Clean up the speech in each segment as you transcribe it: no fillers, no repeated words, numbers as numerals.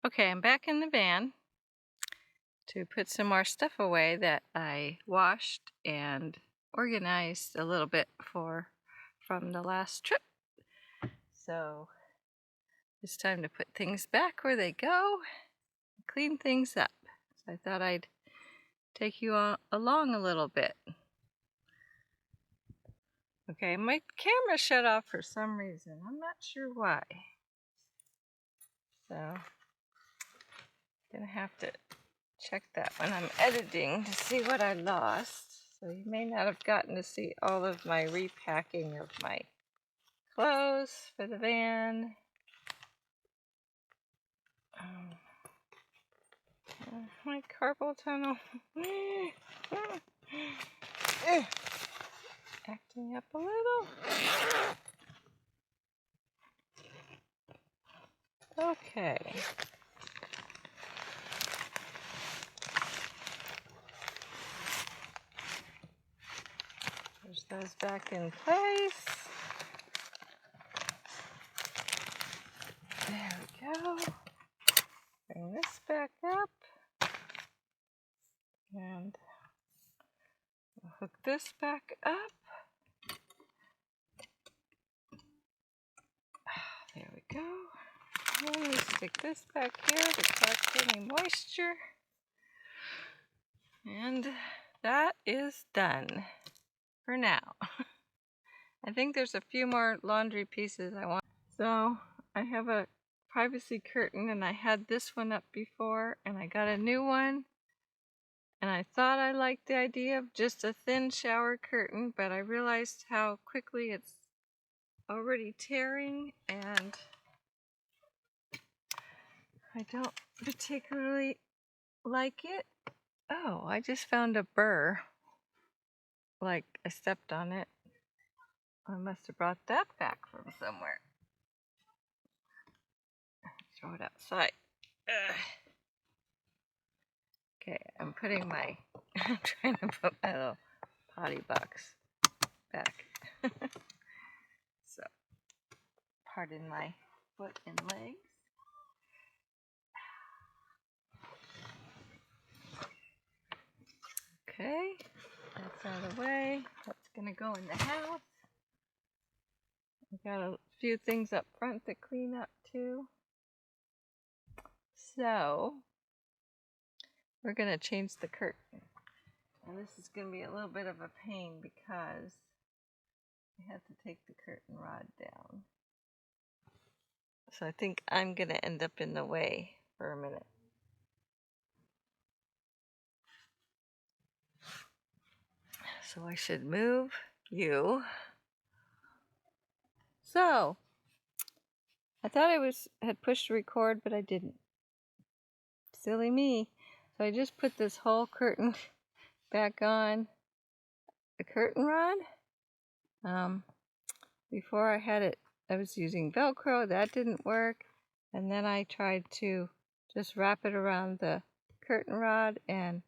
Okay, I'm back in the van to put some more stuff away that I washed and organized a little bit from the last trip. So it's time to put things back where they go, clean things up. So I thought I'd take you along a little bit. Okay, my camera shut off for some reason. I'm not sure why. So I'm gonna have to check that when I'm editing to see what I lost. So you may not have gotten to see all of my repacking of my clothes for the van. My carpal tunnel. Acting up a little. Okay. Push those back in place. There we go. Bring this back up. And we'll hook this back up. There we go. And we stick this back here to collect any moisture. And that is done for now. I think there's a few more laundry pieces I want. So I have a privacy curtain, and I had this one up before, and I got a new one. And I thought I liked the idea of just a thin shower curtain, but I realized how quickly it's already tearing, and I don't particularly like it. Oh, I just found a burr. Like I stepped on it. I must have brought that back from somewhere. Throw it outside. Ugh. Okay, I'm trying to put my little potty box back. So, pardon my foot and legs. Okay, that's out of the way. That's gonna go in the house. I've got a few things up front to clean up too. So, we're gonna change the curtain. And this is gonna be a little bit of a pain because I have to take the curtain rod down. So I think I'm gonna end up in the way for a minute. So I should move you. So I thought I had pushed record, but I didn't. Silly me. So I just put this whole curtain back on the curtain rod. Before I had it, I was using Velcro. That didn't work. And then I tried to just wrap it around the curtain rod and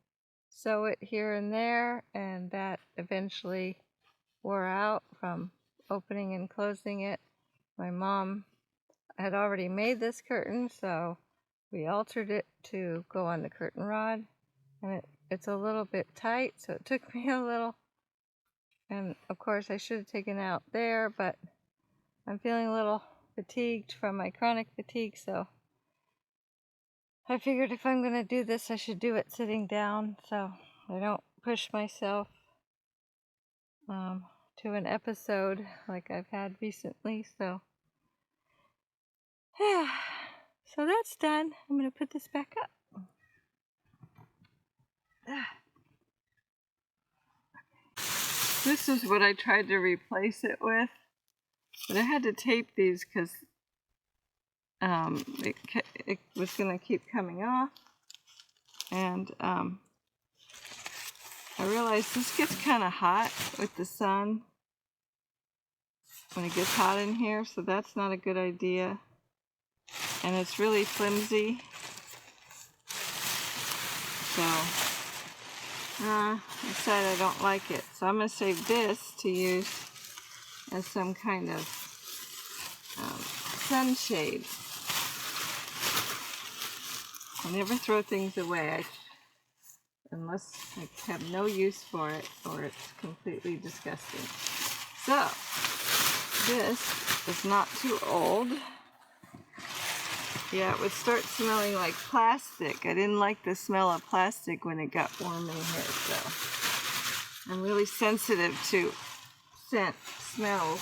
sew it here and there, and that eventually wore out from opening and closing it. My mom had already made this curtain, so we altered it to go on the curtain rod, and it's a little bit tight, so it took me a little, and of course I should have taken out there, but I'm feeling a little fatigued from my chronic fatigue, so I figured if I'm going to do this, I should do it sitting down so I don't push myself to an episode like I've had recently. So, yeah. So that's done. I'm going to put this back up. This is what I tried to replace it with, but I had to tape these because it was going to keep coming off, and I realized this gets kind of hot with the sun when it gets hot in here, so that's not a good idea, and it's really flimsy, so I decided I don't like it, so I'm going to save this to use as some kind of sunshade. I never throw things away unless I have no use for it or it's completely disgusting. So, this is not too old. Yeah, it would start smelling like plastic. I didn't like the smell of plastic when it got warm in here, so I'm really sensitive to scent, smells.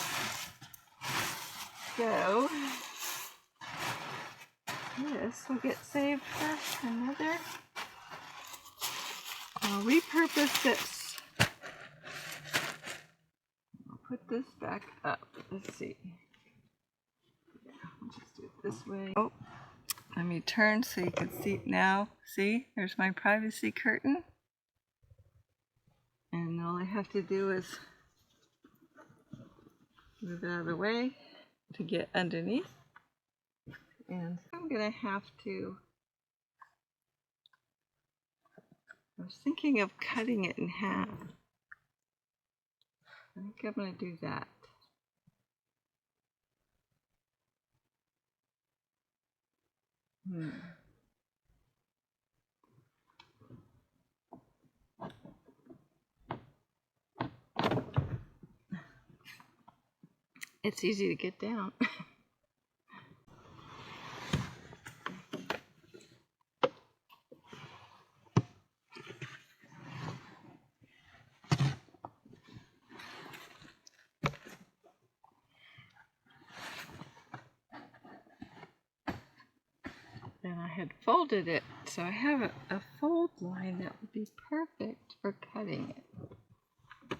So, this will get saved for another. I'll repurpose this. I'll put this back up. Let's see. Yeah, I'll just do it this way. Oh, let me turn so you can see it now. See, there's my privacy curtain. And all I have to do is move it out of the way to get underneath. And I'm gonna have to, I was thinking of cutting it in half. I think I'm gonna do that. It's easy to get down. Then I had folded it, so I have a fold line that would be perfect for cutting it.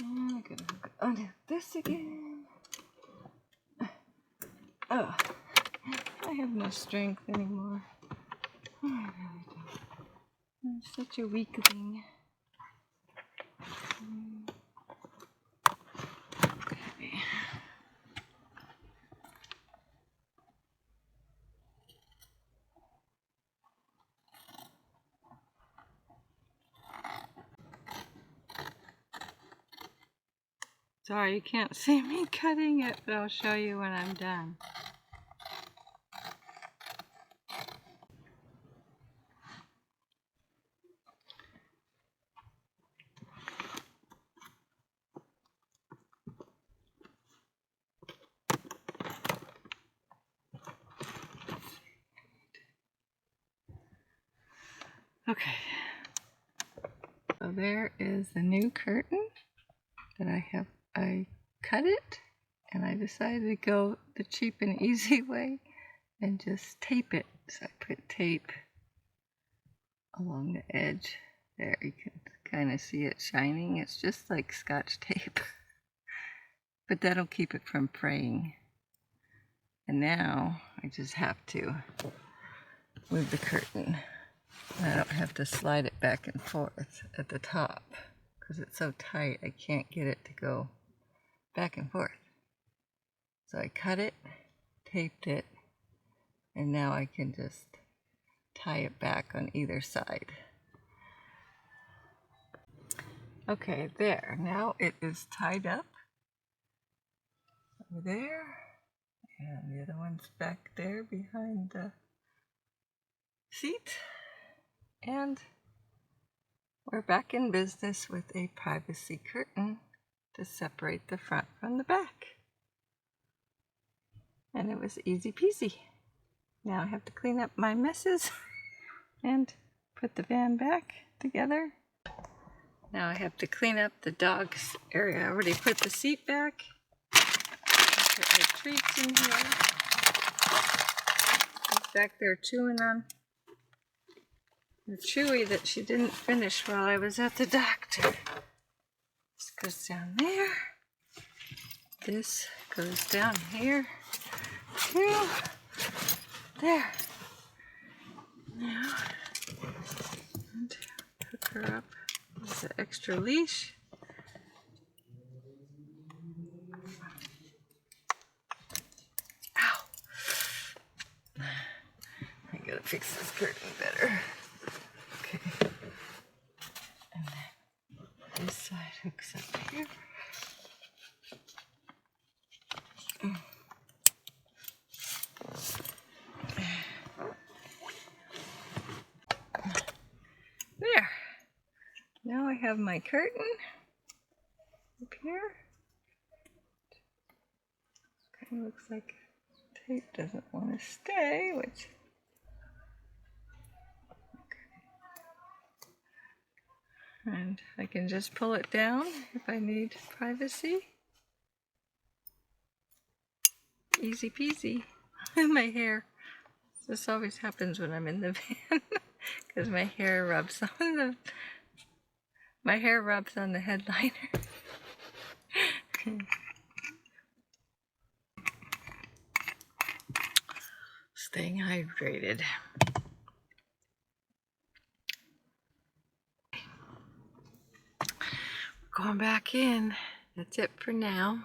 And I'm gonna undo this again. Oh, I have no strength anymore. I really don't. I'm such a weakling. Okay. Sorry, you can't see me cutting it, but I'll show you when I'm done. Okay. So there is the new curtain that I cut it, and I decided to go the cheap and easy way and just tape it. So I put tape along the edge. There, you can kind of see it shining. It's just like Scotch tape, but that'll keep it from fraying. And now I just have to move the curtain. I don't have to slide it back and forth at the top because it's so tight I can't get it to go back and forth. So I cut it, taped it, and now I can just tie it back on either side. Okay, there. Now it is tied up over there, and the other one's back there behind the seat. And we're back in business with a privacy curtain to separate the front from the back. And it was easy peasy. Now I have to clean up my messes and put the van back together. Now I have to clean up the dog's area. I already put the seat back. Put my treats in here. She's back there chewing on the chewy that she didn't finish while I was at the doctor. This goes down there. This goes down here. Too. There. Now, and hook her up with the extra leash. Ow! I gotta fix this curtain better. Okay. And then this side hooks up here. have my curtain up here. Kind of looks like tape doesn't want to stay, which and I can just pull it down if I need privacy. Easy peasy. My hair. This always happens when I'm in the van because my hair rubs on the headliner. Staying hydrated. Going back in. That's it for now.